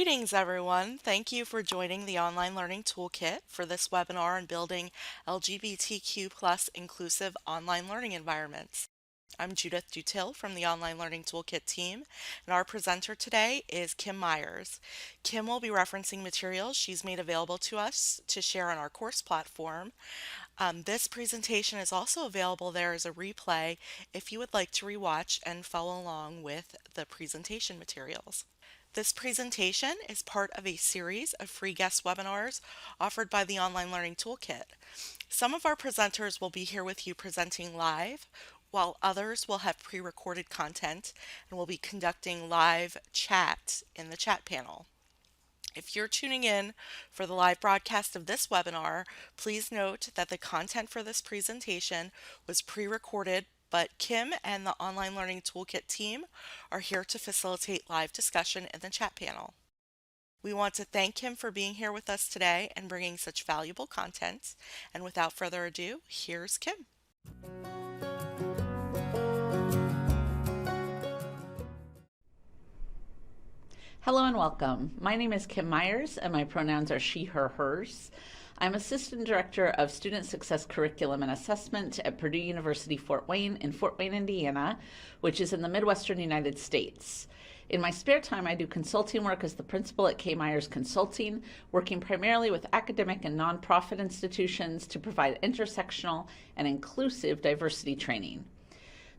Greetings, everyone. Thank you for joining the Online Learning Toolkit for this webinar on building LGBTQ plus inclusive online learning environments. I'm Judith Dutil from the Online Learning Toolkit team, and our presenter today is Kim Meyers. Kim will be referencing materials she's made available to us to share on our course platform. This presentation is also available there as a replay if you would like to rewatch and follow along with the presentation materials. This presentation is part of a series of free guest webinars offered by the Online Learning Toolkit. Some of our presenters will be here with you presenting live, while others will have pre-recorded content and will be conducting live chat in the chat panel. If you're tuning in for the live broadcast of this webinar, please note that the content for this presentation was pre-recorded, but Kim and the Online Learning Toolkit team are here to facilitate live discussion in the chat panel. We want to thank Kim for being here with us today and bringing such valuable content. And without further ado, here's Kim. Hello and welcome. My name is Kim Meyers and my pronouns are she, her, hers. I'm Assistant Director of Student Success Curriculum and Assessment at Purdue University Fort Wayne in Fort Wayne, Indiana, which is in the Midwestern United States. In my spare time, I do consulting work as the principal at K. Meyers Consulting, working primarily with academic and nonprofit institutions to provide intersectional and inclusive diversity training.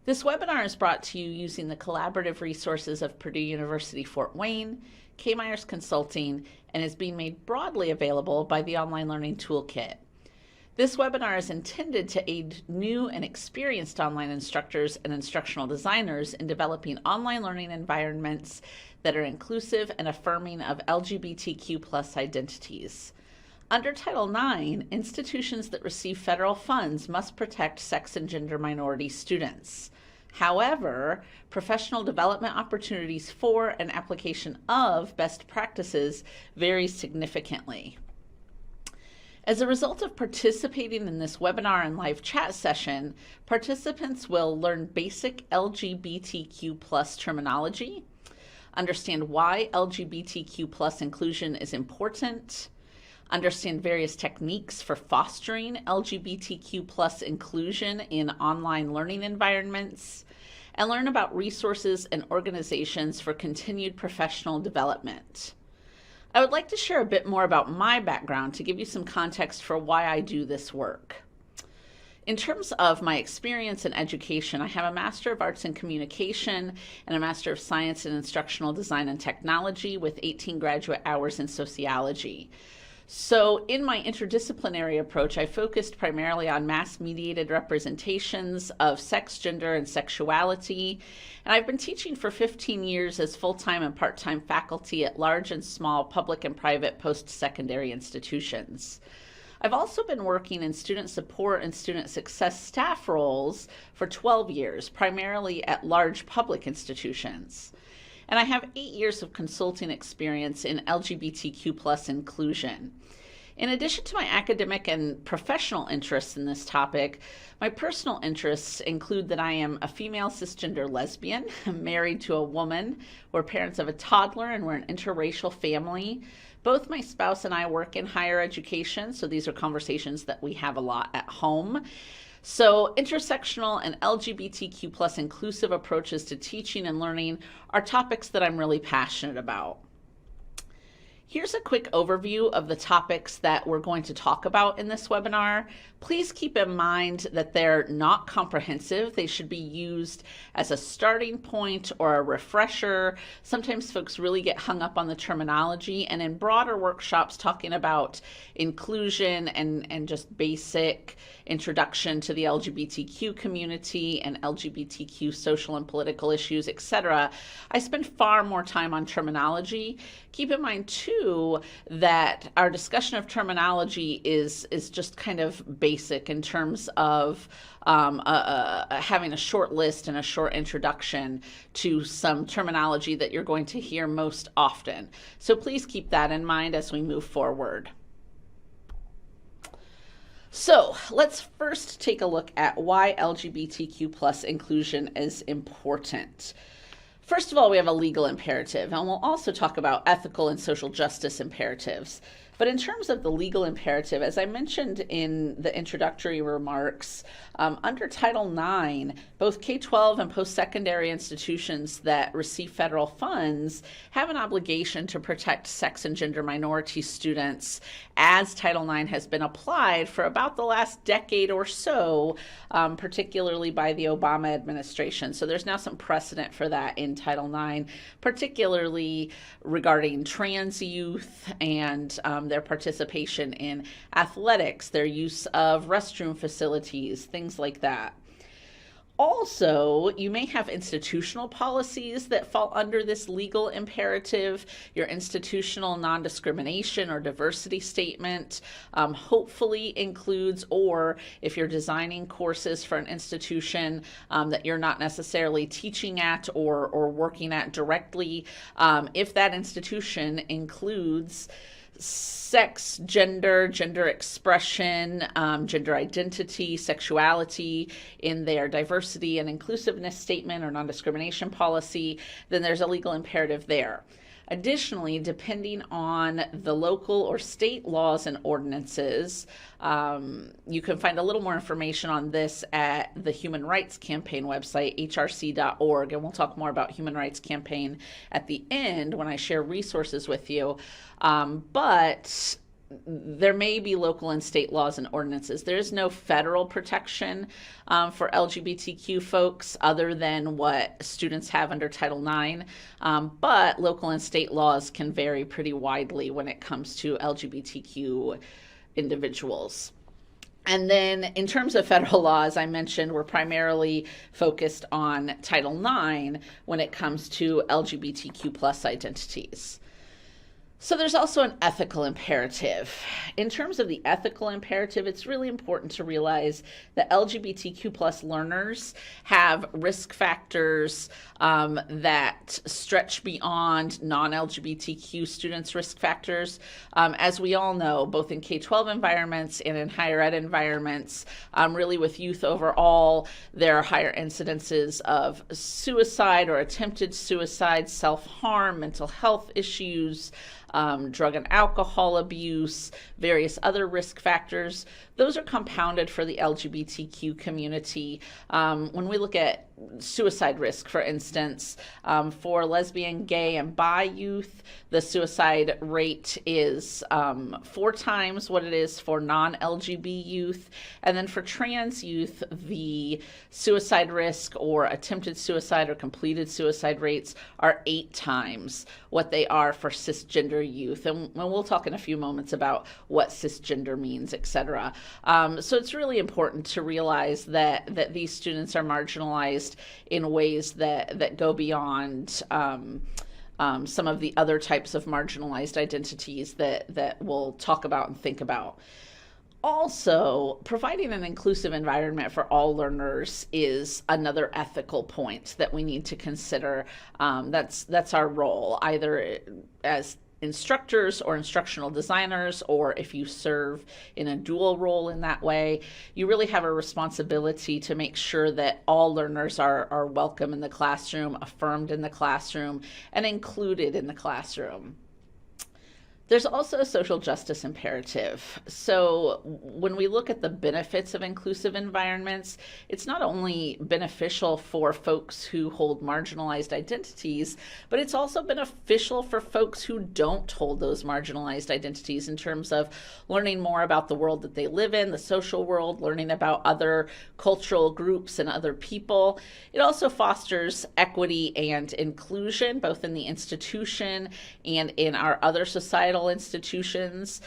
This webinar is brought to you using the collaborative resources of Purdue University Fort Wayne, K. Meyers Consulting, and is being made broadly available by the Online Learning Toolkit. This webinar is intended to aid new and experienced online instructors and instructional designers in developing online learning environments that are inclusive and affirming of LGBTQ+ identities. Under Title IX, institutions that receive federal funds must protect sex and gender minority students. However, professional development opportunities for and application of best practices vary significantly. As a result of participating in this webinar and live chat session, participants will learn basic LGBTQ+ terminology, understand why LGBTQ+ inclusion is important, understand various techniques for fostering LGBTQ+ inclusion in online learning environments, and learn about resources and organizations for continued professional development. I would like to share a bit more about my background to give you some context for why I do this work. In terms of my experience in education, I have a Master of Arts in Communication and a Master of Science in Instructional Design and Technology with 18 graduate hours in sociology. So in my interdisciplinary approach, I focused primarily on mass-mediated representations of sex, gender, and sexuality. And I've been teaching for 15 years as full-time and part-time faculty at large and small public and private post-secondary institutions. I've also been working in student support and student success staff roles for 12 years, primarily at large public institutions. And I have 8 years of consulting experience in LGBTQ+ inclusion. In addition to my academic and professional interests in this topic, my personal interests include that I am a female cisgender lesbian, married to a woman, we're parents of a toddler, and we're an interracial family. Both my spouse and I work in higher education, so these are conversations that we have a lot at home. So intersectional and LGBTQ+ inclusive approaches to teaching and learning are topics that I'm really passionate about. Here's a quick overview of the topics that we're going to talk about in this webinar. Please keep in mind that they're not comprehensive. They should be used as a starting point or a refresher. Sometimes folks really get hung up on the terminology, and in broader workshops talking about inclusion and just basic introduction to the LGBTQ community and LGBTQ social and political issues, etc., I spend far more time on terminology. Keep in mind too that our discussion of terminology is just kind of basic in terms of having a short list and a short introduction to some terminology that you're going to hear most often. So please keep that in mind as we move forward. So let's first take a look at why LGBTQ+ inclusion is important. First of all, we have a legal imperative, and we'll also talk about ethical and social justice imperatives. But in terms of the legal imperative, as I mentioned in the introductory remarks, under Title IX, both K-12 and post-secondary institutions that receive federal funds have an obligation to protect sex and gender minority students, as Title IX has been applied for about the last decade or so, particularly by the Obama administration. So there's now some precedent for that in Title IX, particularly regarding trans youth and their participation in athletics, their use of restroom facilities, things like that. Also, you may have institutional policies that fall under this legal imperative. Your institutional non-discrimination or diversity statement hopefully includes, or if you're designing courses for an institution that you're not necessarily teaching at or working at directly, if that institution includes sex, gender, gender expression, gender identity, sexuality in their diversity and inclusiveness statement or non-discrimination policy, then there's a legal imperative there. Additionally, depending on the local or state laws and ordinances, you can find a little more information on this at the Human Rights Campaign website, hrc.org, and we'll talk more about Human Rights Campaign at the end when I share resources with you. But there may be local and state laws and ordinances. There is no federal protection for LGBTQ folks other than what students have under Title IX, but local and state laws can vary pretty widely when it comes to LGBTQ individuals. And then in terms of federal law, as I mentioned, we're primarily focused on Title IX when it comes to LGBTQ plus identities. So there's also an ethical imperative. In terms of the ethical imperative, it's really important to realize that LGBTQ plus learners have risk factors that stretch beyond non-LGBTQ students' risk factors. As we all know, both in K-12 environments and in higher ed environments, really with youth overall, there are higher incidences of suicide or attempted suicide, self-harm, mental health issues, drug and alcohol abuse, various other risk factors. Those are compounded for the LGBTQ community. When we look at suicide risk, for instance, for lesbian, gay, and bi youth, the suicide rate is 4 times what it is for non-LGB youth. And then for trans youth, the suicide risk or attempted suicide or completed suicide rates are 8 times what they are for cisgender youth. And we'll talk in a few moments about what cisgender means, etc. So it's really important to realize that these students are marginalized in ways that go beyond some of the other types of marginalized identities that we'll talk about and think about. Also, providing an inclusive environment for all learners is another ethical point that we need to consider. That's our role, either as instructors or instructional designers, or if you serve in a dual role in that way, you really have a responsibility to make sure that all learners are welcome in the classroom, affirmed in the classroom, and included in the classroom. There's also a social justice imperative. So when we look at the benefits of inclusive environments, it's not only beneficial for folks who hold marginalized identities, but it's also beneficial for folks who don't hold those marginalized identities in terms of learning more about the world that they live in, the social world, learning about other cultural groups and other people. It also fosters equity and inclusion, both in the institution and in our other societal institutions.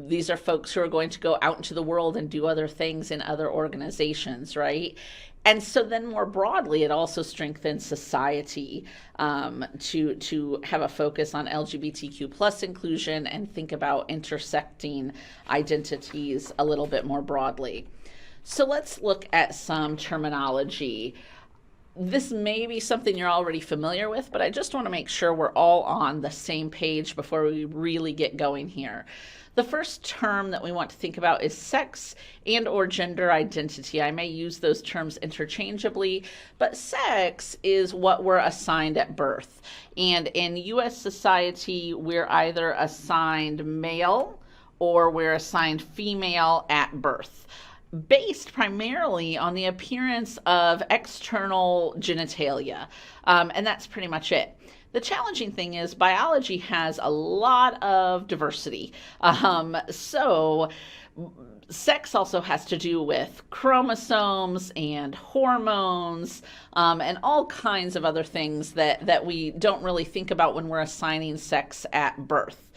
These are folks who are going to go out into the world and do other things in other organizations, right? And so then more broadly, it also strengthens society to have a focus on LGBTQ plus inclusion and think about intersecting identities a little bit more broadly. So let's look at some terminology. This may be something you're already familiar with, but I just want to make sure we're all on the same page before we really get going here. The first term that we want to think about is sex and or gender identity. I may use those terms interchangeably, but sex is what we're assigned at birth. And in U.S. society, we're either assigned male or we're assigned female at birth, based primarily on the appearance of external genitalia. And that's pretty much it. The challenging thing is biology has a lot of diversity. So sex also has to do with chromosomes and hormones, and all kinds of other things that we don't really think about when we're assigning sex at birth.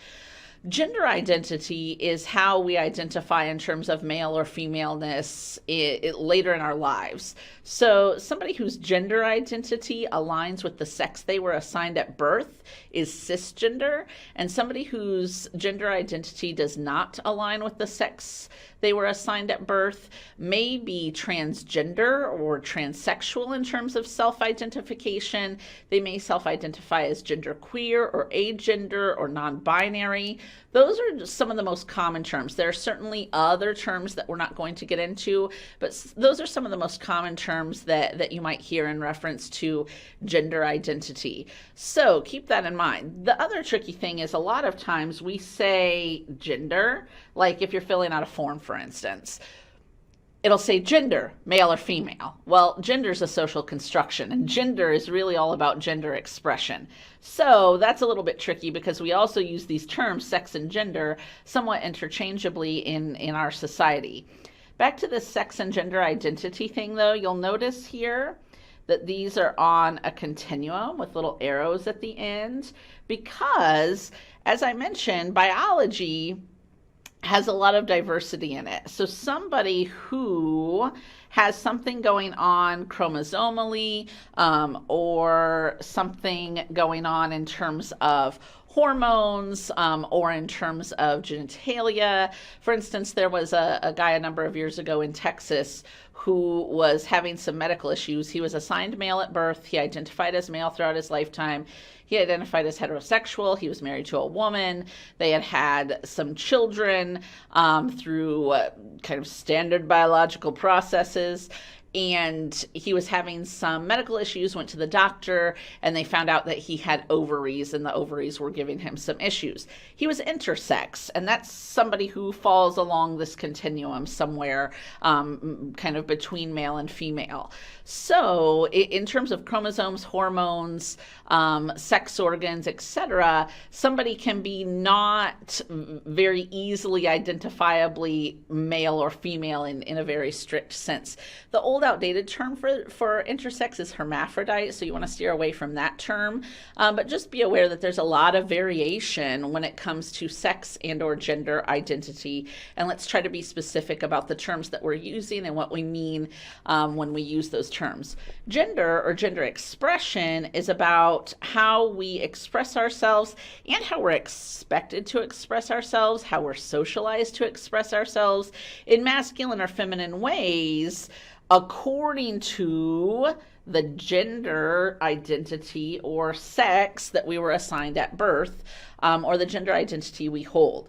Gender identity is how we identify in terms of male or femaleness later in our lives. So somebody whose gender identity aligns with the sex they were assigned at birth is cisgender, and somebody whose gender identity does not align with the sex they were assigned at birth may be transgender or transsexual in terms of self-identification. They may self-identify as genderqueer or agender or non-binary. Those are some of the most common terms. There are certainly other terms that we're not going to get into, but those are some of the most common terms that you might hear in reference to gender identity. So keep that in mind. The other tricky thing is a lot of times we say gender, like if you're filling out a form, for instance. It'll say gender, male or female. Well, gender is a social construction, and gender is really all about gender expression. So that's a little bit tricky because we also use these terms, sex and gender, somewhat interchangeably in our society. Back to the sex and gender identity thing, though, you'll notice here that these are on a continuum with little arrows at the end because, as I mentioned, biology has a lot of diversity in it. So somebody who has something going on chromosomally, or something going on in terms of hormones, or in terms of genitalia. For instance, there was a guy a number of years ago in Texas who was having some medical issues. He was assigned male at birth. He identified as male throughout his lifetime. He identified as heterosexual. He was married to a woman. They had had some children through kind of standard biological processes. And he was having some medical issues, went to the doctor, and they found out that he had ovaries, and the ovaries were giving him some issues. He was intersex, and that's somebody who falls along this continuum somewhere, kind of between male and female. So in terms of chromosomes, hormones, sex organs, etc., somebody can be not very easily identifiably male or female in a very strict sense. The old outdated term for intersex is hermaphrodite, so you want to steer away from that term, but just be aware that there's a lot of variation when it comes to sex and or gender identity, and let's try to be specific about the terms that we're using and what we mean when we use those terms. Gender or gender expression is about how we express ourselves and how we're expected to express ourselves, how we're socialized to express ourselves in masculine or feminine ways according to the gender identity or sex that we were assigned at birth, or the gender identity we hold.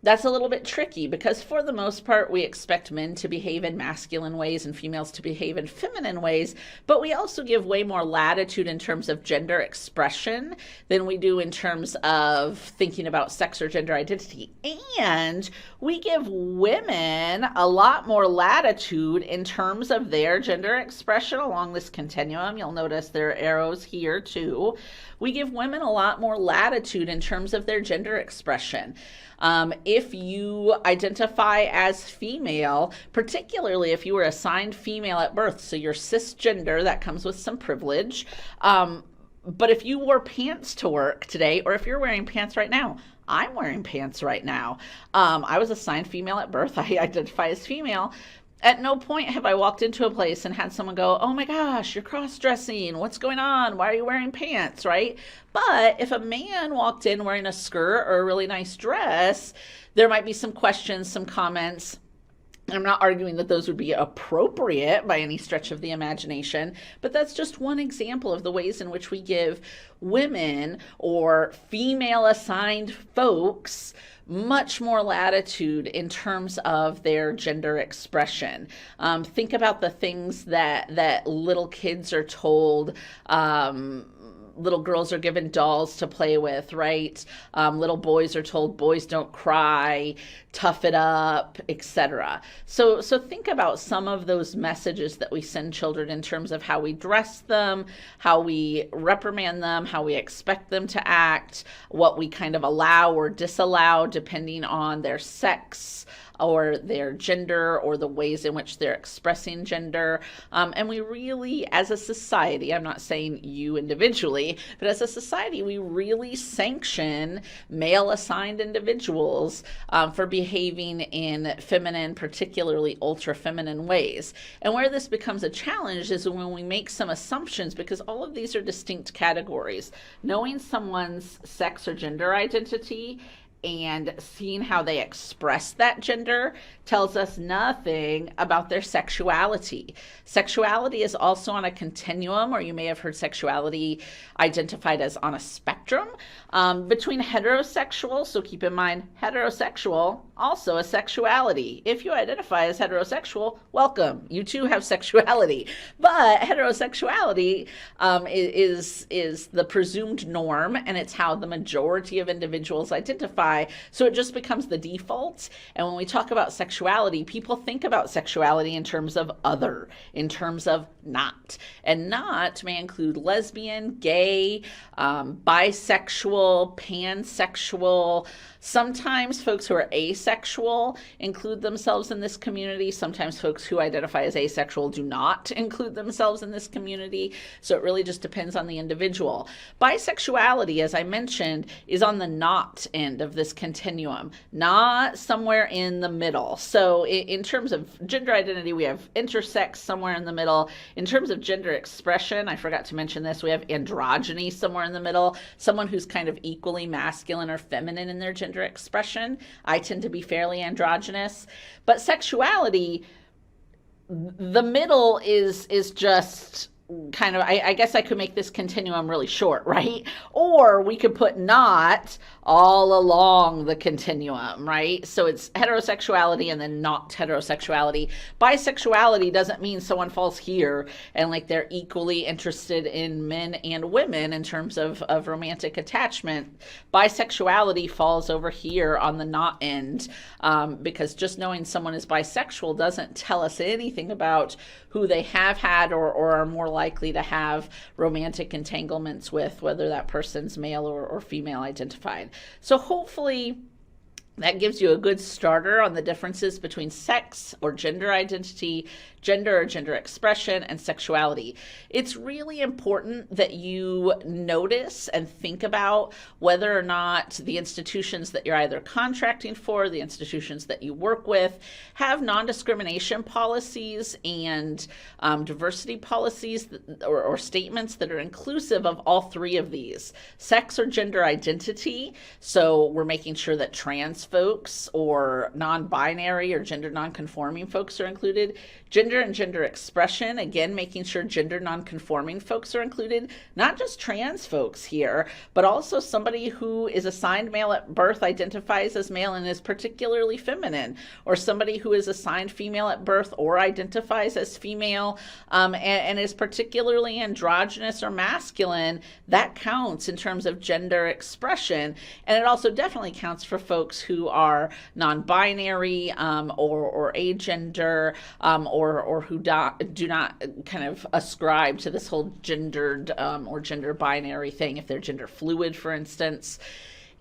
That's a little bit tricky because for the most part, we expect men to behave in masculine ways and females to behave in feminine ways, but we also give way more latitude in terms of gender expression than we do in terms of thinking about sex or gender identity. And we give women a lot more latitude in terms of their gender expression along this continuum. You'll notice there are arrows here too. We give women a lot more latitude in terms of their gender expression. If you identify as female, particularly if you were assigned female at birth, so you're cisgender, that comes with some privilege. But if you wore pants to work today, or if you're wearing pants right now, I'm wearing pants right now. I was assigned female at birth. I identify as female. At no point have I walked into a place and had someone go, oh my gosh, you're cross-dressing. What's going on? Why are you wearing pants, right? But if a man walked in wearing a skirt or a really nice dress, there might be some questions, some comments. I'm not arguing that those would be appropriate by any stretch of the imagination, but that's just one example of the ways in which we give women or female assigned folks much more latitude in terms of their gender expression. Think about the things that little kids are told. Little girls are given dolls to play with, right? Little boys are told boys don't cry, tough it up, etc. So think about some of those messages that we send children in terms of how we dress them, how we reprimand them, how we expect them to act, what we kind of allow or disallow depending on their sex or their gender or the ways in which they're expressing gender. And we really, as a society, I'm not saying you individually, but as a society, we really sanction male assigned individuals for behaving in feminine, particularly ultra feminine ways. And where this becomes a challenge is when we make some assumptions, because all of these are distinct categories. Knowing someone's sex or gender identity and seeing how they express that gender tells us nothing about their sexuality. Sexuality is also on a continuum, or you may have heard sexuality identified as on a spectrum between heterosexual, so keep in mind heterosexual, also a sexuality. If you identify as heterosexual, welcome, you too have sexuality. But heterosexuality is the presumed norm, and it's how the majority of individuals identify. So it just becomes the default. And when we talk about sexuality, people think about sexuality in terms of other, in terms of not. And not may include lesbian, gay, bisexual, pansexual. Sometimes folks who are asexual include themselves in this community. Sometimes folks who identify as asexual do not include themselves in this community. So it really just depends on the individual. Bisexuality, as I mentioned, is on the not end of this continuum, not somewhere in the middle. So in terms of gender identity, we have intersex somewhere in the middle. In terms of gender expression, I forgot to mention this, we have androgyny somewhere in the middle, someone who's kind of equally masculine or feminine in their gender expression. I tend to be fairly androgynous. But sexuality, the middle is just kind of, I guess I could make this continuum really short, right? Or we could put not all along the continuum, right? So it's heterosexuality and then not heterosexuality. Bisexuality doesn't mean someone falls here and like they're equally interested in men and women in terms of romantic attachment. Bisexuality falls over here on the not end, because just knowing someone is bisexual doesn't tell us anything about who they have had or are more likely to have romantic entanglements with, whether that person's male or female identified. So hopefully that gives you a good starter on the differences between sex or gender identity, gender or gender expression, and sexuality. It's really important that you notice and think about whether or not the institutions that you're either contracting for, the institutions that you work with, have non-discrimination policies and diversity policies or statements that are inclusive of all three of these. Sex or gender identity, so we're making sure that trans folks or non-binary or gender non-conforming folks are included. Gender and gender expression, again, making sure gender non-conforming folks are included, not just trans folks here, but also somebody who is assigned male at birth identifies as male and is particularly feminine, or somebody who is assigned female at birth or identifies as female and is particularly androgynous or masculine. That counts in terms of gender expression, and it also definitely counts for folks who are non-binary or agender or who do not kind of ascribe to this whole gendered or gender binary thing, if they're gender fluid, for instance.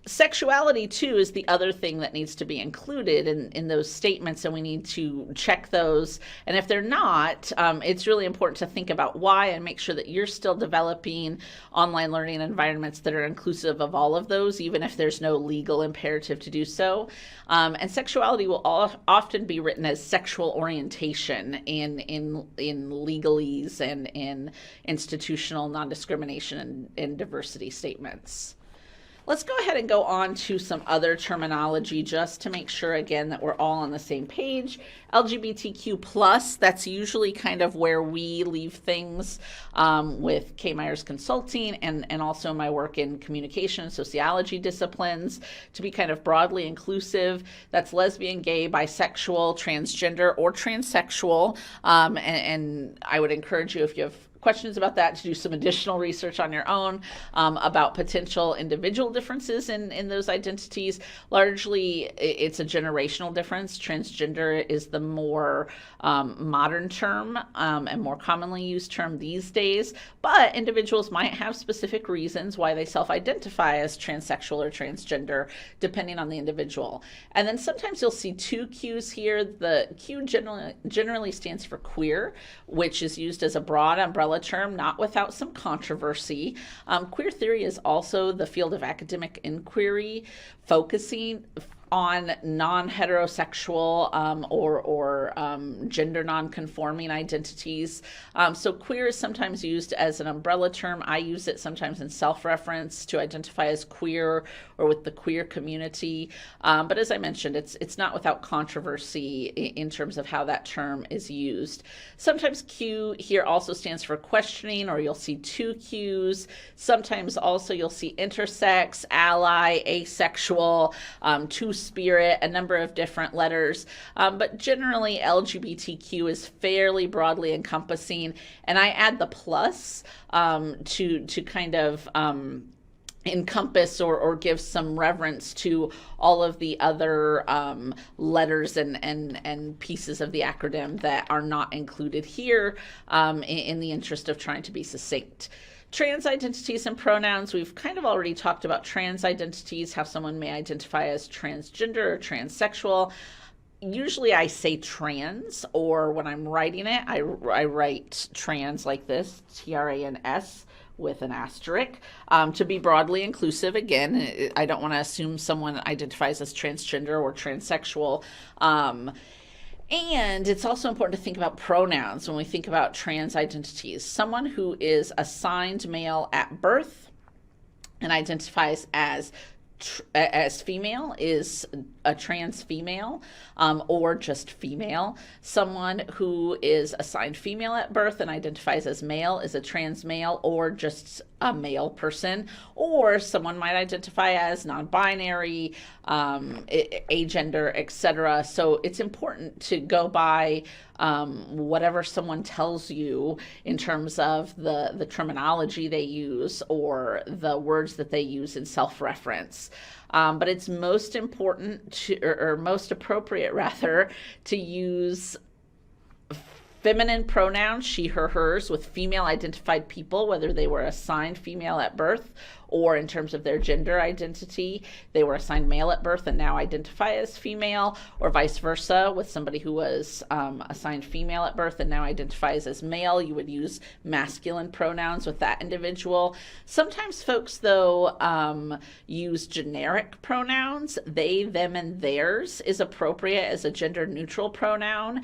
Sexuality, too, is the other thing that needs to be included in those statements, and we need to check those. And if they're not, it's really important to think about why and make sure that you're still developing online learning environments that are inclusive of all of those, even if there's no legal imperative to do so. And sexuality will often be written as sexual orientation in legalese and in institutional non-discrimination and diversity statements. Let's go ahead and go on to some other terminology just to make sure, again, that we're all on the same page. LGBTQ plus, that's usually kind of where we leave things with Kim Meyers Consulting and also my work in communication and sociology disciplines to be kind of broadly inclusive. That's lesbian, gay, bisexual, transgender, or transsexual. And I would encourage you, if you have questions about that, to do some additional research on your own about potential individual differences in those identities. Largely, it's a generational difference. Transgender is the more modern term and more commonly used term these days, but individuals might have specific reasons why they self-identify as transsexual or transgender, depending on the individual. And then sometimes you'll see two Qs here. The Q generally stands for queer, which is used as a broad umbrella term, not without some controversy. Queer theory is also the field of academic inquiry focusing on non-heterosexual or gender non-conforming identities. So queer is sometimes used as an umbrella term. I use it sometimes in self-reference to identify as queer or with the queer community. But as I mentioned, it's not without controversy in terms of how that term is used. Sometimes Q here also stands for questioning, or you'll see two Qs. Sometimes also you'll see intersex, ally, asexual, two-spirit, a number of different letters. But generally, LGBTQ is fairly broadly encompassing. And I add the plus to kind of encompass or give some reverence to all of the other letters and pieces of the acronym that are not included here in the interest of trying to be succinct. Trans identities and pronouns, we've kind of already talked about trans identities, how someone may identify as transgender or transsexual. Usually I say trans, or when I'm writing it, I write trans like this, TRANS, with an asterisk, to be broadly inclusive. Again, I don't want to assume someone identifies as transgender or transsexual. And it's also important to think about pronouns when we think about trans identities. Someone who is assigned male at birth and identifies as female is a trans female, or just female. Someone who is assigned female at birth and identifies as male is a trans male, or just a male person. Or someone might identify as non-binary, agender, etc. So it's important to go by whatever someone tells you in terms of the terminology they use or the words that they use in self-reference. But it's most important to, or most appropriate rather, to use feminine pronouns, she, her, hers, with female identified people, whether they were assigned female at birth or in terms of their gender identity, they were assigned male at birth and now identify as female, or vice versa, with somebody who was assigned female at birth and now identifies as male. You would use masculine pronouns with that individual. Sometimes folks, though, use generic pronouns. They, them, and theirs is appropriate as a gender neutral pronoun.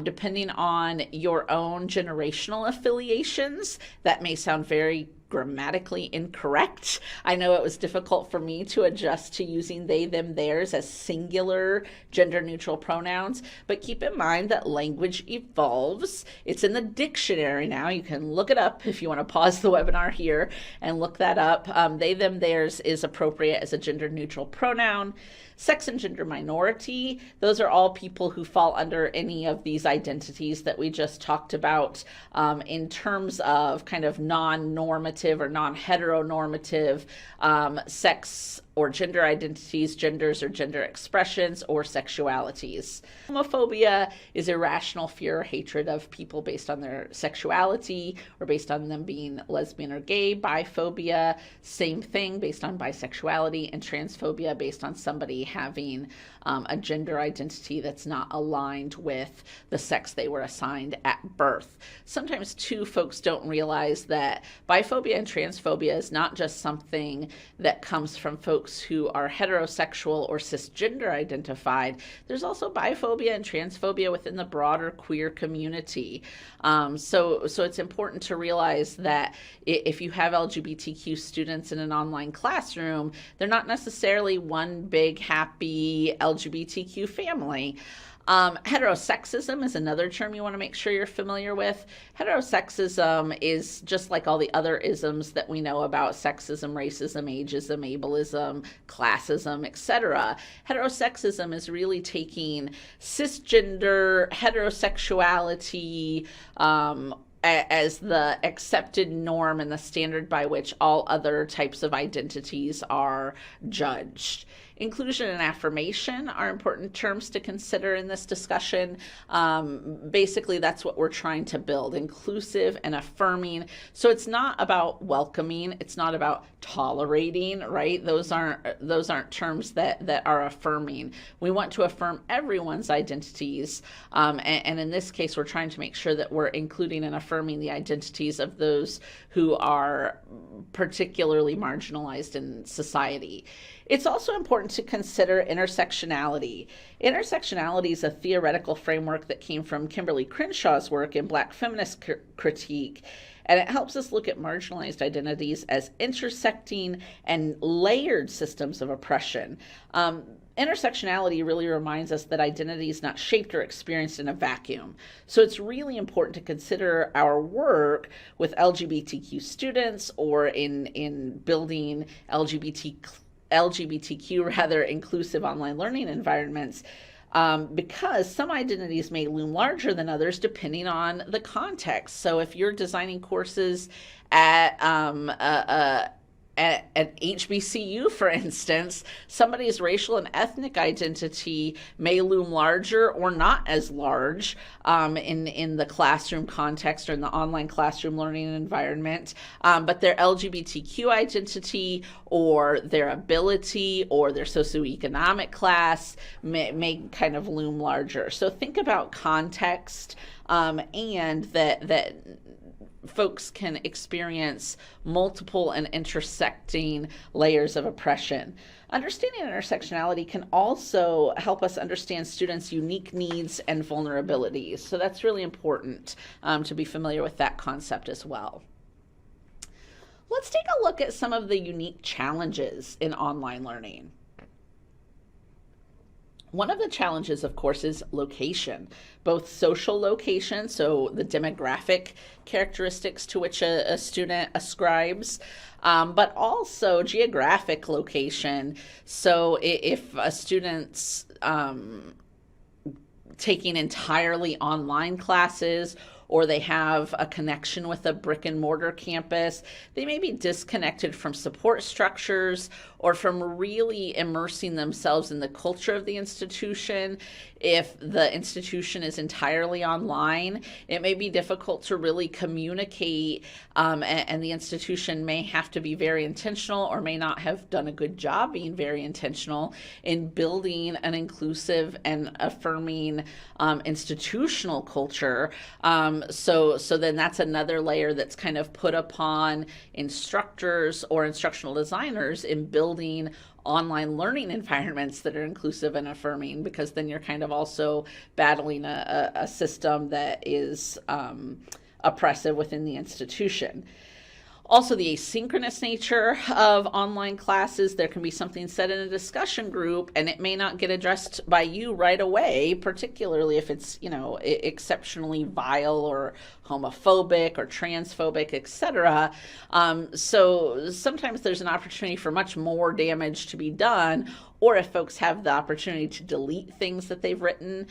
Depending on your own generational affiliations, that may sound very grammatically incorrect. I know it was difficult for me to adjust to using they, them, theirs as singular gender neutral pronouns, but keep in mind that language evolves. It's in the dictionary now. You can look it up if you want to pause the webinar here and look that up. They, them, theirs is appropriate as a gender neutral pronoun. Sex and gender minority, those are all people who fall under any of these identities that we just talked about in terms of kind of non-normative or non-heteronormative sex or gender identities, genders or gender expressions, or sexualities. Homophobia is irrational fear or hatred of people based on their sexuality or based on them being lesbian or gay. Biphobia, same thing, based on bisexuality. And transphobia, based on somebody having a gender identity that's not aligned with the sex they were assigned at birth. Sometimes, too, folks don't realize that biphobia and transphobia is not just something that comes from folks folks who are heterosexual or cisgender identified, there's also biphobia and transphobia within the broader queer community. So it's important to realize that if you have LGBTQ students in an online classroom, they're not necessarily one big happy LGBTQ family. Heterosexism is another term you want to make sure you're familiar with. Heterosexism is just like all the other isms that we know about: sexism, racism, ageism, ableism, classism, etc. Heterosexism is really taking cisgender heterosexuality as the accepted norm and the standard by which all other types of identities are judged. Inclusion and affirmation are important terms to consider in this discussion. Basically, that's what we're trying to build: inclusive and affirming. So it's not about welcoming, it's not about tolerating, right? Those aren't terms that are affirming. We want to affirm everyone's identities, and in this case, we're trying to make sure that we're including and affirming the identities of those who are particularly marginalized in society. It's also important to consider intersectionality. Intersectionality is a theoretical framework that came from Kimberly Crenshaw's work in Black feminist critique, and it helps us look at marginalized identities as intersecting and layered systems of oppression. Intersectionality really reminds us that identity is not shaped or experienced in a vacuum. So it's really important to consider our work with LGBTQ students or in building LGBTQ inclusive online learning environments, because some identities may loom larger than others depending on the context. So if you're designing courses at at HBCU, for instance, somebody's racial and ethnic identity may loom larger or not as large in the classroom context or in the online classroom learning environment, but their LGBTQ identity or their ability or their socioeconomic class may kind of loom larger. So think about context, and that folks can experience multiple and intersecting layers of oppression. Understanding intersectionality can also help us understand students' unique needs and vulnerabilities. So that's really important to be familiar with that concept as well. Let's take a look at some of the unique challenges in online learning. One of the challenges, of course, is location, both social location, so the demographic characteristics to which a student ascribes, but also geographic location. So if a student's taking entirely online classes, or they have a connection with a brick and mortar campus, they may be disconnected from support structures or from really immersing themselves in the culture of the institution. If the institution is entirely online, it may be difficult to really communicate, and the institution may have to be very intentional or may not have done a good job being very intentional in building an inclusive and affirming institutional culture. So then that's another layer that's kind of put upon instructors or instructional designers in building online learning environments that are inclusive and affirming, because then you're kind of also battling a system that is oppressive within the institution. Also, the asynchronous nature of online classes. There can be something said in a discussion group and it may not get addressed by you right away, particularly if it's, exceptionally vile or homophobic or transphobic, etc. So sometimes there's an opportunity for much more damage to be done, or if folks have the opportunity to delete things that they've written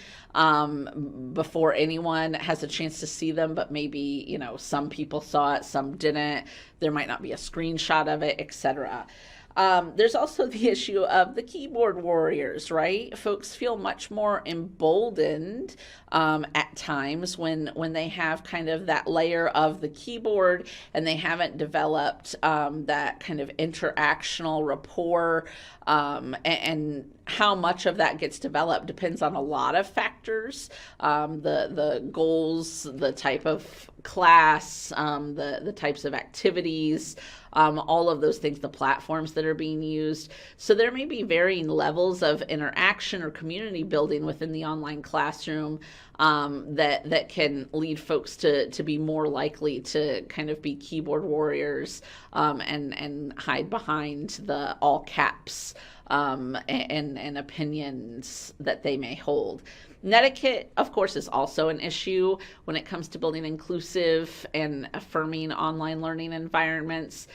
before anyone has a chance to see them, but maybe, some people saw it, some didn't, there might not be a screenshot of it, etc. There's also the issue of the keyboard warriors, right? Folks feel much more emboldened at times when they have kind of that layer of the keyboard and they haven't developed that kind of interactional rapport and how much of that gets developed depends on a lot of factors, the goals, the type of class, the types of activities, all of those things, the platforms that are being used. So there may be varying levels of interaction or community building within the online classroom that can lead folks to be more likely to kind of be keyboard warriors, and hide behind the all caps, and opinions that they may hold. Netiquette, of course, is also an issue when it comes to building inclusive and affirming online learning environments.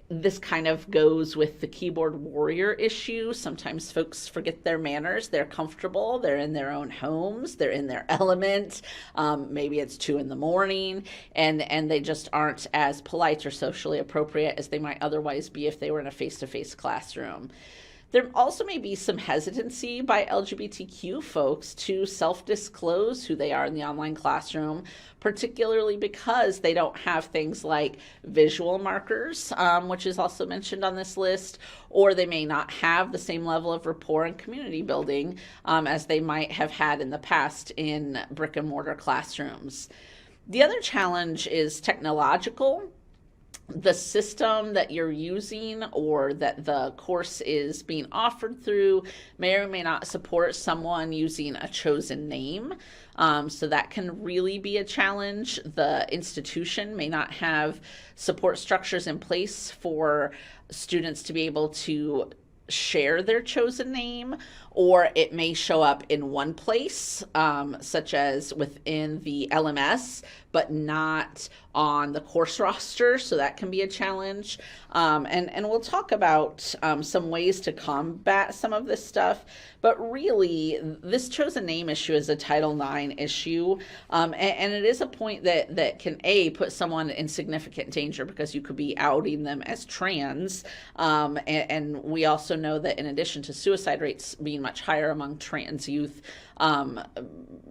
This kind of goes with the keyboard warrior issue. Sometimes folks forget their manners. They're comfortable. They're in their own homes. They're in their element. Maybe it's 2 a.m, and they just aren't as polite or socially appropriate as they might otherwise be if they were in a face-to-face classroom. There also may be some hesitancy by LGBTQ folks to self-disclose who they are in the online classroom, particularly because they don't have things like visual markers, which is also mentioned on this list, or they may not have the same level of rapport and community building as they might have had in the past in brick and mortar classrooms. The other challenge is technological. The system that you're using or that the course is being offered through may or may not support someone using a chosen name. So that can really be a challenge. The institution may not have support structures in place for students to be able to share their chosen name, or it may show up in one place, such as within the LMS, but not on the course roster. So that can be a challenge. And we'll talk about some ways to combat some of this stuff. But really, this chosen name issue is a Title IX issue. And it is a point that can, put someone in significant danger because you could be outing them as trans. And we also know that in addition to suicide rates being much higher among trans youth,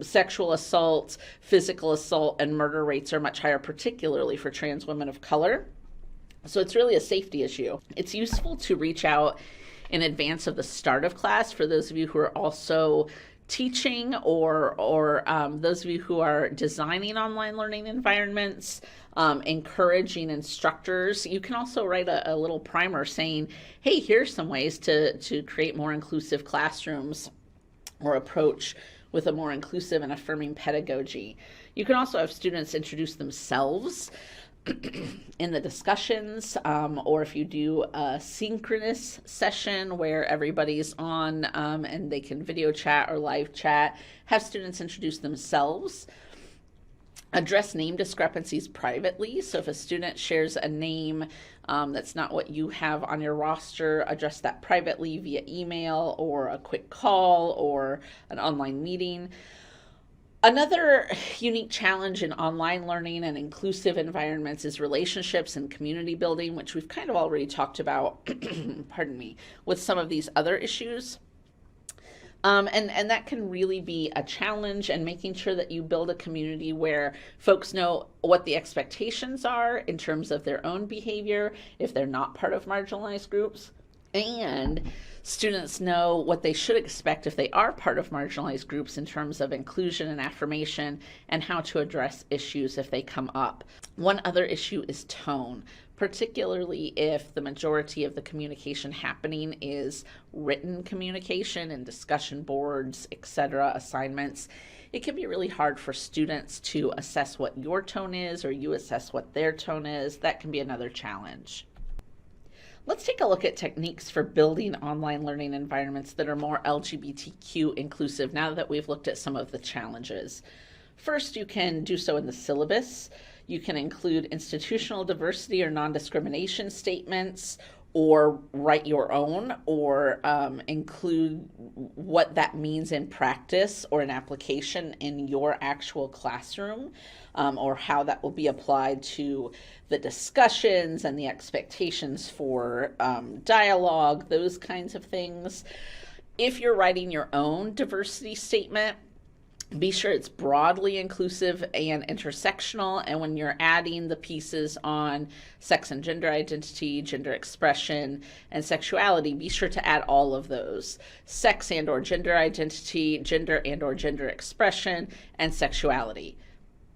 sexual assault, physical assault, and murder rates are much higher, particularly for trans women of color. So it's really a safety issue. It's useful to reach out in advance of the start of class for those of you who are also teaching or those of you who are designing online learning environments, encouraging instructors. You can also write a little primer saying, hey, here's some ways to create more inclusive classrooms or approach with a more inclusive and affirming pedagogy. You can also have students introduce themselves in the discussions, or if you do a synchronous session where everybody's on and they can video chat or live chat, have students introduce themselves. Address name discrepancies privately. So if a student shares a name that's not what you have on your roster, address that privately via email or a quick call or an online meeting. Another unique challenge in online learning and inclusive environments is relationships and community building, which we've kind of already talked about, pardon me, with some of these other issues. And that can really be a challenge, and making sure that you build a community where folks know what the expectations are in terms of their own behavior if they're not part of marginalized groups, and students know what they should expect if they are part of marginalized groups in terms of inclusion and affirmation and how to address issues if they come up. One other issue is tone, particularly if the majority of the communication happening is written communication and discussion boards, etc., assignments. It can be really hard for students to assess what your tone is or you assess what their tone is. That can be another challenge. Let's take a look at techniques for building online learning environments that are more LGBTQ inclusive now that we've looked at some of the challenges. First, you can do so in the syllabus. You can include institutional diversity or non-discrimination statements, or write your own, or include what that means in practice or an application in your actual classroom, or how that will be applied to the discussions and the expectations for dialogue, those kinds of things. If you're writing your own diversity statement, Be sure it's broadly inclusive and intersectional. And when you're adding the pieces on sex and gender identity, gender expression, and sexuality, be sure to add all of those: sex and or gender identity, gender and or gender expression, and sexuality.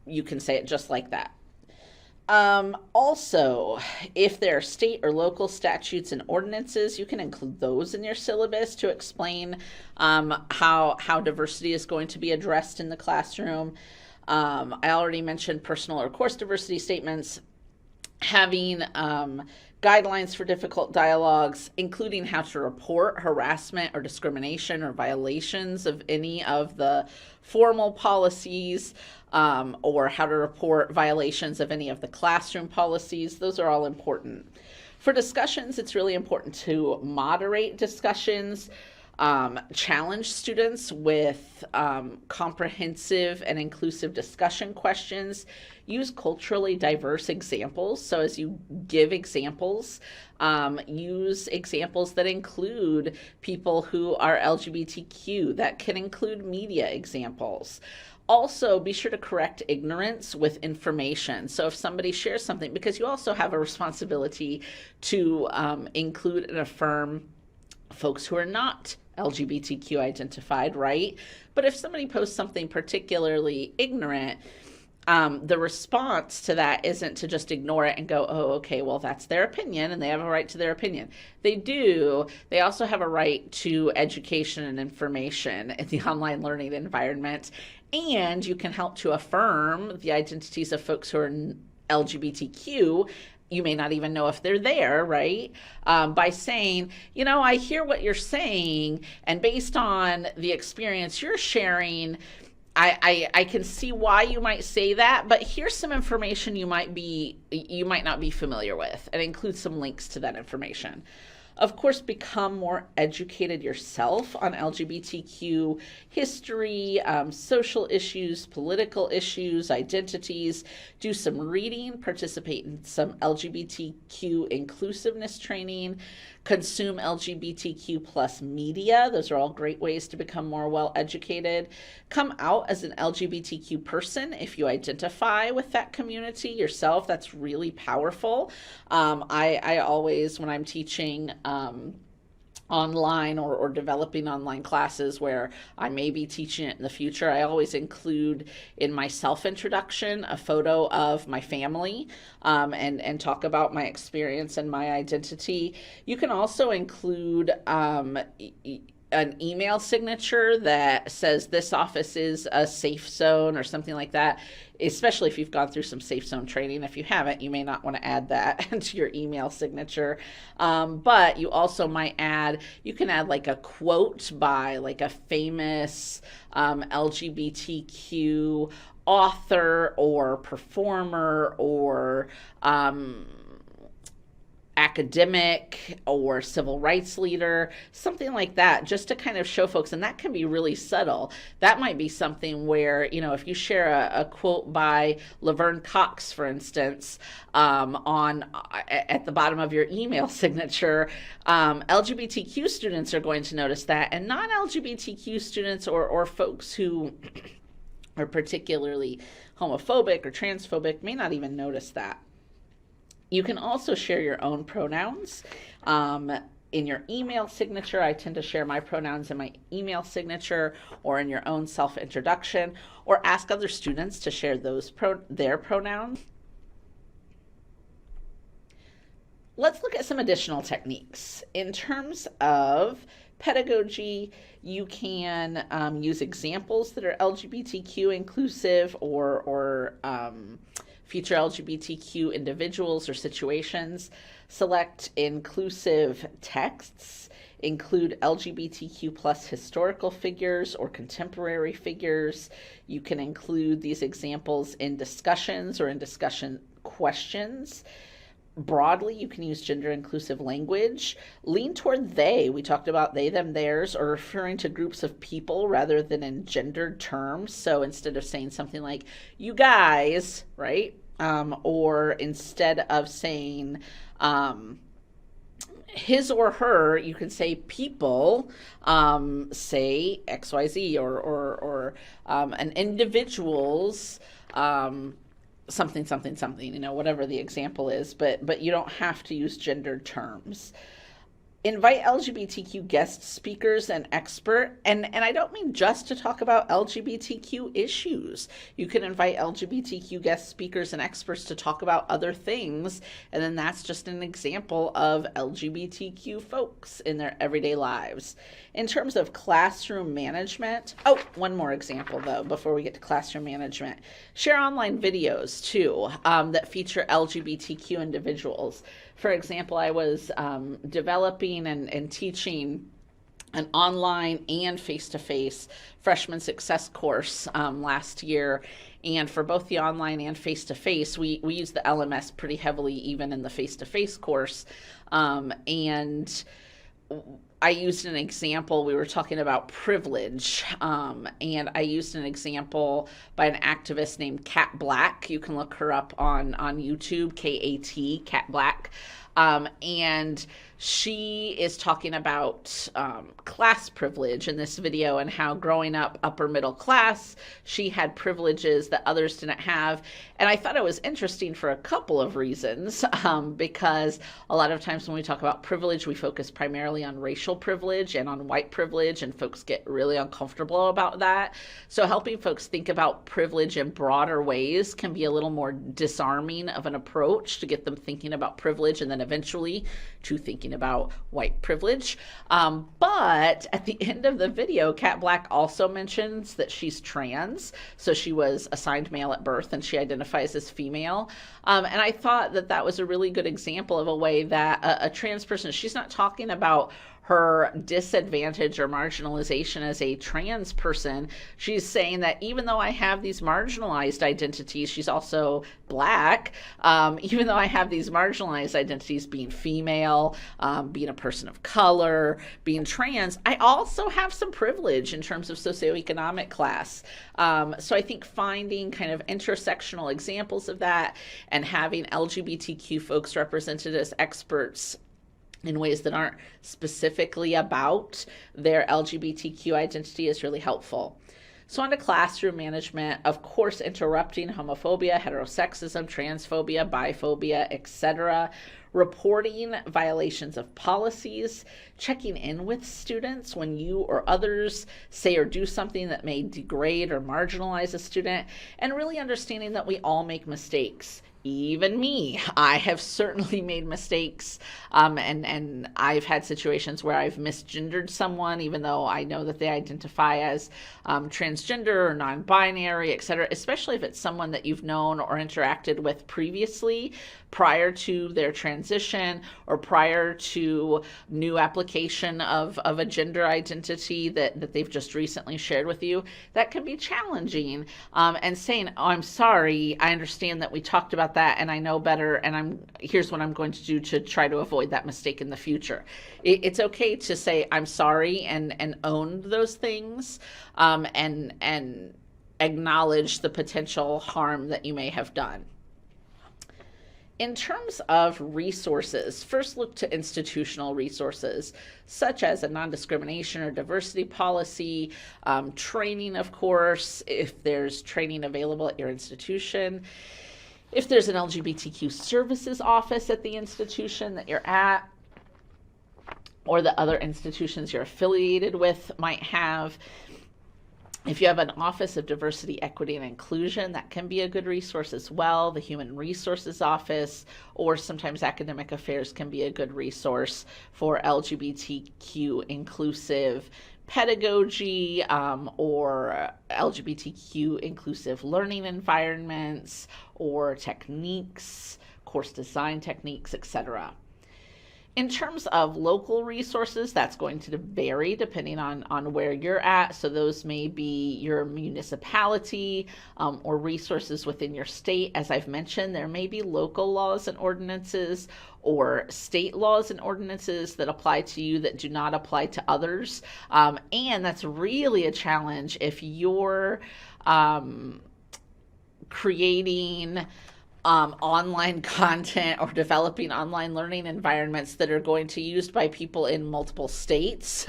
You can say it just like that. Also, if there are state or local statutes and ordinances, you can include those in your syllabus to explain how diversity is going to be addressed in the classroom. I already mentioned personal or course diversity statements, having guidelines for difficult dialogues, including how to report harassment or discrimination or violations of any of the formal policies, or how to report violations of any of the classroom policies. Those are all important. For discussions, it's really important to moderate discussions, challenge students with comprehensive and inclusive discussion questions. Use culturally diverse examples. So as you give examples, use examples that include people who are LGBTQ, that can include media examples. Also, be sure to correct ignorance with information. So if somebody shares something, because you also have a responsibility to include and affirm folks who are not LGBTQ identified, right? But if somebody posts something particularly ignorant, the response to that isn't to just ignore it and go, oh, okay, well, that's their opinion and they have a right to their opinion. They do. They also have a right to education and information in the online learning environment. And you can help to affirm the identities of folks who are LGBTQ. You may not even know if they're there, right? By saying, I hear what you're saying, and based on the experience you're sharing, I can see why you might say that, but here's some information you might not be familiar with, and include some links to that information. Of course, become more educated yourself on LGBTQ history, social issues, political issues, identities. Do some reading, participate in some LGBTQ inclusiveness training, consume LGBTQ plus media. Those are all great ways to become more well educated. Come out as an LGBTQ person if you identify with that community yourself. That's really powerful. I always, when I'm teaching online or developing online classes where I may be teaching it in the future, I always include in my self-introduction a photo of my family, and talk about my experience and my identity. You can also include an email signature that says this office is a safe zone or something like that, especially if you've gone through some safe zone training. If you haven't, you may not want to add that to your email signature. But you also you can add like a quote by like a famous LGBTQ author or performer or academic or civil rights leader, something like that, just to kind of show folks. And that can be really subtle. That might be something where, if you share a quote by Laverne Cox, for instance, at the bottom of your email signature, LGBTQ students are going to notice that, and non-LGBTQ students or folks who are particularly homophobic or transphobic may not even notice that. You can also share your own pronouns in your email signature. I tend to share my pronouns in my email signature or in your own self-introduction, or ask other students to share their pronouns. Let's look at some additional techniques. In terms of pedagogy, you can use examples that are LGBTQ inclusive or feature LGBTQ individuals or situations. Select inclusive texts. Include LGBTQ plus historical figures or contemporary figures. You can include these examples in discussions or in discussion questions. Broadly, you can use gender inclusive language. Lean toward they. We talked about they, them, theirs, or referring to groups of people rather than in gendered terms. So instead of saying something like you guys, right? Or instead of saying his or her, you could say people, say XYZ, or an individual's something, something, something, whatever the example is, but you don't have to use gendered terms. Invite LGBTQ guest speakers and expert, and I don't mean just to talk about LGBTQ issues. You can invite LGBTQ guest speakers and experts to talk about other things, and then that's just an example of LGBTQ folks in their everyday lives. In terms of classroom management, one more example though before we get to classroom management. Share online videos too that feature LGBTQ individuals. For example, I was developing and teaching an online and face-to-face freshman success course last year. And for both the online and face-to-face, we use the LMS pretty heavily even in the face-to-face course. And I used an example. We were talking about privilege, and I used an example by an activist named Kat Black. You can look her up on YouTube, K-A-T, Kat Black. And she is talking about class privilege in this video, and how growing up upper middle class, she had privileges that others didn't have. And I thought it was interesting for a couple of reasons, because a lot of times when we talk about privilege, we focus primarily on racial privilege and on white privilege, and folks get really uncomfortable about that. So helping folks think about privilege in broader ways can be a little more disarming of an approach to get them thinking about privilege, and then eventually to thinking about white privilege. But at the end of the video, Kat Black also mentions that she's trans. So she was assigned male at birth and she identifies as female. And I thought that that was a really good example of a way that a trans person, she's not talking about her disadvantage or marginalization as a trans person. She's saying that even though I have these marginalized identities, she's also Black, even though I have these marginalized identities, being female, being a person of color, being trans, I also have some privilege in terms of socioeconomic class. So I think finding kind of intersectional examples of that and having LGBTQ folks represented as experts in ways that aren't specifically about their LGBTQ identity is really helpful. So on to classroom management, of course, interrupting homophobia, heterosexism, transphobia, biphobia, etc., reporting violations of policies, checking in with students when you or others say or do something that may degrade or marginalize a student, and really understanding that we all make mistakes. Even me, I have certainly made mistakes, and I've had situations where I've misgendered someone, even though I know that they identify as transgender or non-binary, etc., especially if it's someone that you've known or interacted with previously prior to their transition or prior to new application of a gender identity that they've just recently shared with you. That can be challenging, and saying, oh, I'm sorry, I understand that we talked about that and I know better, and here's what I'm going to do to try to avoid that mistake in the future. It's okay to say I'm sorry and own those things, and acknowledge the potential harm that you may have done. In terms of resources, first look to institutional resources, such as a non-discrimination or diversity policy, training, of course, if there's training available at your institution. If there's an LGBTQ services office at the institution that you're at, or the other institutions you're affiliated with might have. If you have an Office of Diversity, Equity, and Inclusion, that can be a good resource as well. The Human Resources Office, or sometimes Academic Affairs, can be a good resource for LGBTQ inclusive pedagogy, or LGBTQ inclusive learning environments, or techniques, course design techniques, etc. In terms of local resources, that's going to vary depending on where you're at. So those may be your municipality, or resources within your state. As I've mentioned, there may be local laws and ordinances or state laws and ordinances that apply to you that do not apply to others. And that's really a challenge if you're creating online content or developing online learning environments that are going to be used by people in multiple states,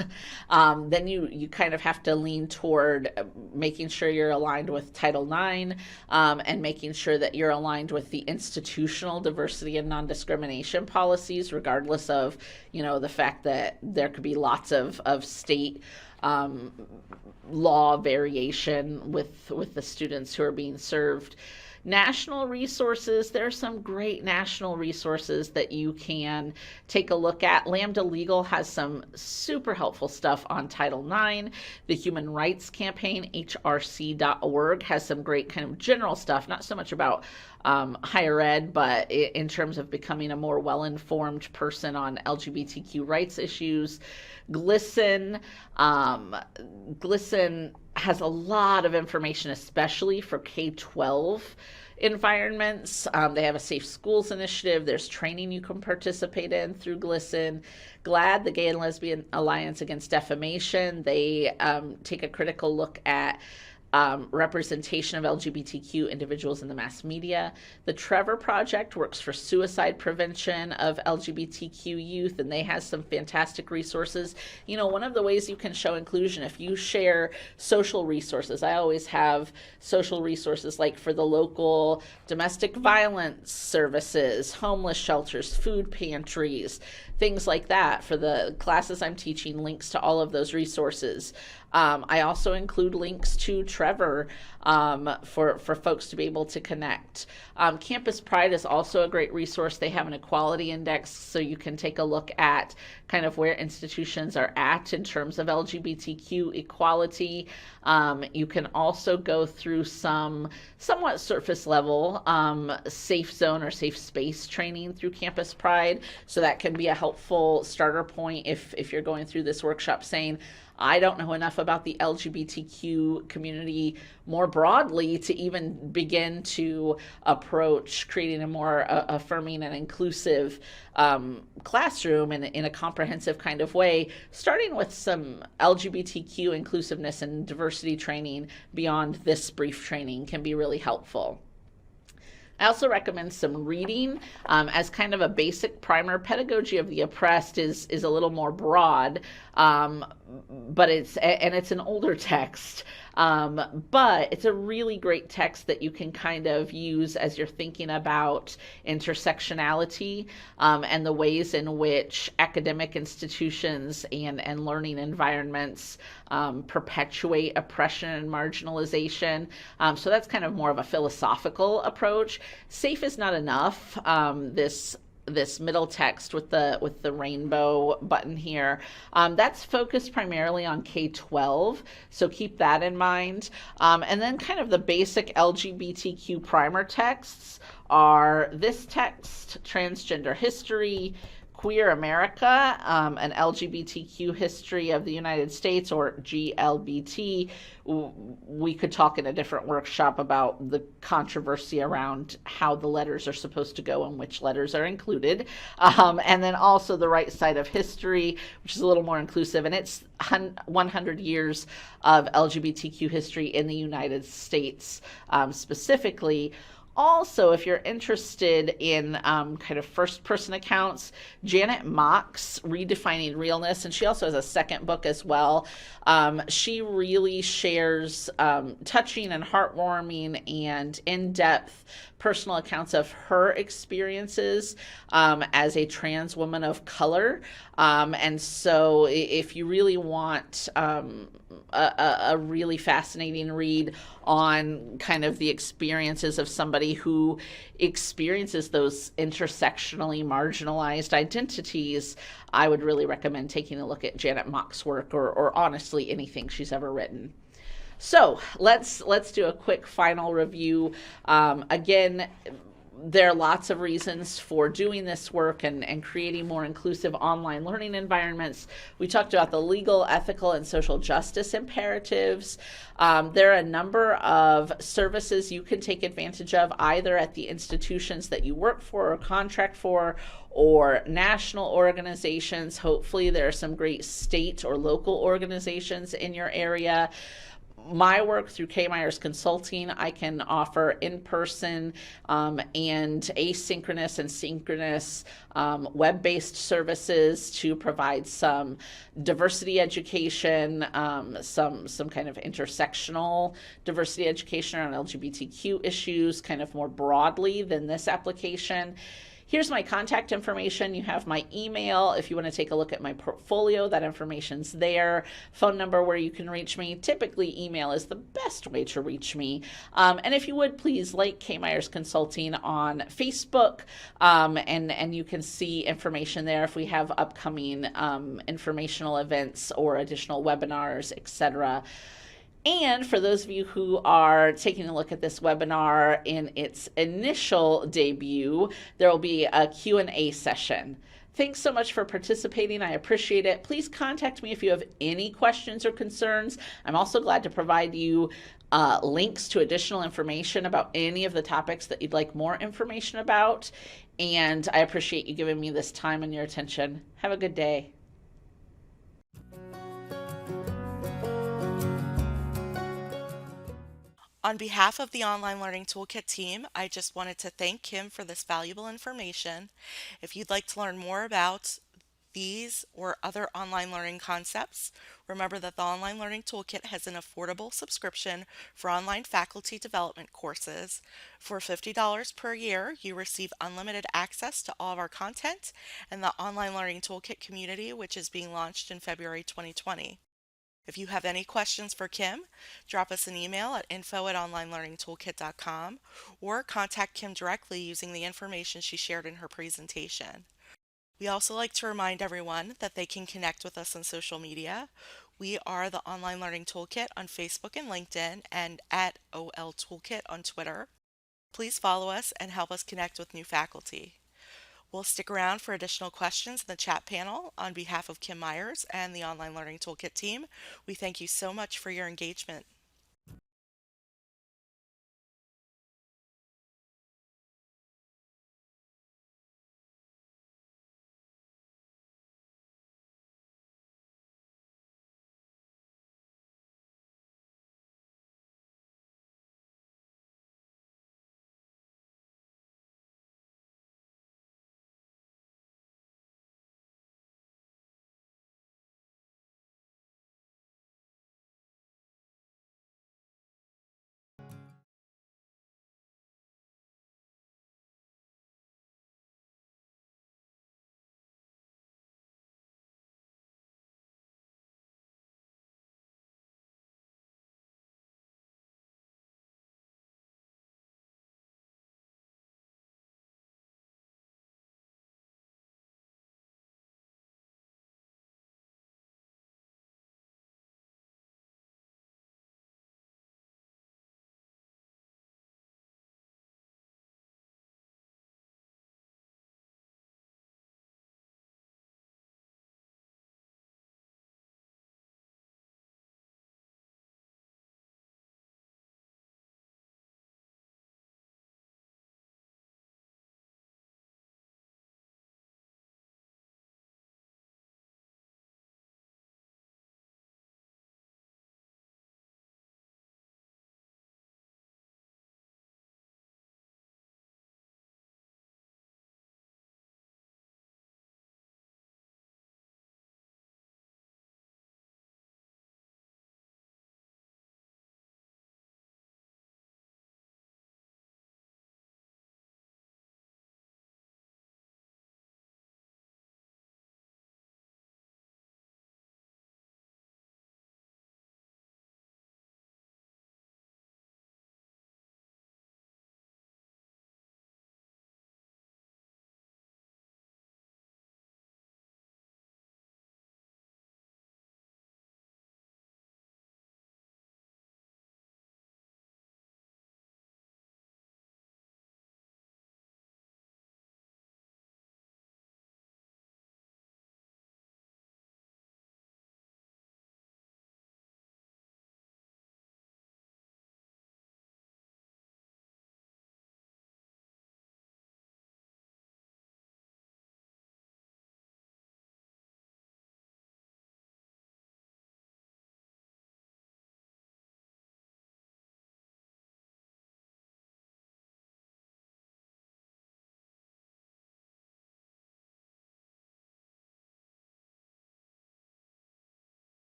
then you kind of have to lean toward making sure you're aligned with Title IX, and making sure that you're aligned with the institutional diversity and non-discrimination policies, regardless of, the fact that there could be lots of state law variation with the students who are being served. National resources, there are some great national resources that you can take a look at. Lambda Legal has some super helpful stuff on Title IX. The Human Rights Campaign, hrc.org, has some great kind of general stuff, not so much about higher ed, but in terms of becoming a more well-informed person on LGBTQ rights issues. GLSEN, GLSEN has a lot of information, especially for K-12 environments. They have a Safe Schools initiative. There's training you can participate in through GLSEN. GLAAD, the Gay and Lesbian Alliance Against Defamation, they take a critical look at representation of LGBTQ individuals in the mass media. The Trevor Project works for suicide prevention of LGBTQ youth, and they have some fantastic resources. One of the ways you can show inclusion, if you share social resources, I always have social resources like for the local domestic violence services, homeless shelters, food pantries, things like that. For the classes I'm teaching, links to all of those resources. I also include links to Trevor for folks to be able to connect. Campus Pride is also a great resource. They have an equality index, so you can take a look at kind of where institutions are at in terms of LGBTQ equality. You can also go through some somewhat surface level safe zone or safe space training through Campus Pride. So that can be a helpful starter point if you're going through this workshop saying, I don't know enough about the LGBTQ community more broadly to even begin to approach creating a more affirming and inclusive classroom in a comprehensive kind of way. Starting with some LGBTQ inclusiveness and diversity training beyond this brief training can be really helpful. I also recommend some reading as kind of a basic primer. Pedagogy of the Oppressed is a little more broad, but it's an older text, but it's a really great text that you can kind of use as you're thinking about intersectionality and the ways in which academic institutions and learning environments perpetuate oppression and marginalization. So that's kind of more of a philosophical approach. Safe is not enough. This middle text with the rainbow button here, that's focused primarily on K-12, so keep that in mind. And then kind of the basic LGBTQ primer texts are this text, Transgender History, Queer America, an LGBTQ history of the United States, or GLBT. We could talk in a different workshop about the controversy around how the letters are supposed to go and which letters are included. And then also The Right Side of History, which is a little more inclusive, and it's 100 years of LGBTQ history in the United States specifically. Also, if you're interested in kind of first-person accounts, Janet Mock's Redefining Realness, and she also has a second book as well. She really shares touching and heartwarming and in-depth personal accounts of her experiences as a trans woman of color. And so if you really want a really fascinating read on kind of the experiences of somebody who experiences those intersectionally marginalized identities, I would really recommend taking a look at Janet Mock's work, or honestly anything she's ever written. So let's do a quick final review. Again, there are lots of reasons for doing this work and creating more inclusive online learning environments. We talked about the legal, ethical, and social justice imperatives. There are a number of services you can take advantage of either at the institutions that you work for or contract for, or national organizations. Hopefully there are some great state or local organizations in your area. my work through K Meyers Consulting, I can offer in person and asynchronous and synchronous web based services to provide some diversity education, some kind of intersectional diversity education around LGBTQ issues, kind of more broadly than this application. Here's my contact information. You have my email. If you want to take a look at my portfolio, that information's there. Phone number where you can reach me. Typically, email is the best way to reach me. And if you would, please like K Meyers Consulting on Facebook, and you can see information there if we have upcoming informational events or additional webinars, etc. And for those of you who are taking a look at this webinar in its initial debut, there will be a Q&A session. Thanks so much for participating. I appreciate it. Please contact me if you have any questions or concerns. I'm also glad to provide you links to additional information about any of the topics that you'd like more information about. And I appreciate you giving me this time and your attention. Have a good day. On behalf of the Online Learning Toolkit team, I just wanted to thank Kim for this valuable information. If you'd like to learn more about these or other online learning concepts, remember that the Online Learning Toolkit has an affordable subscription for online faculty development courses. For $50 per year, you receive unlimited access to all of our content and the Online Learning Toolkit community, which is being launched in February 2020. If you have any questions for Kim, drop us an email at info@onlinelearningtoolkit.com or contact Kim directly using the information she shared in her presentation. We also like to remind everyone that they can connect with us on social media. We are the Online Learning Toolkit on Facebook and LinkedIn and at OL Toolkit on Twitter. Please follow us and help us connect with new faculty. We'll stick around for additional questions in the chat panel. On behalf of Kim Meyers and the Online Learning Toolkit team, we thank you so much for your engagement.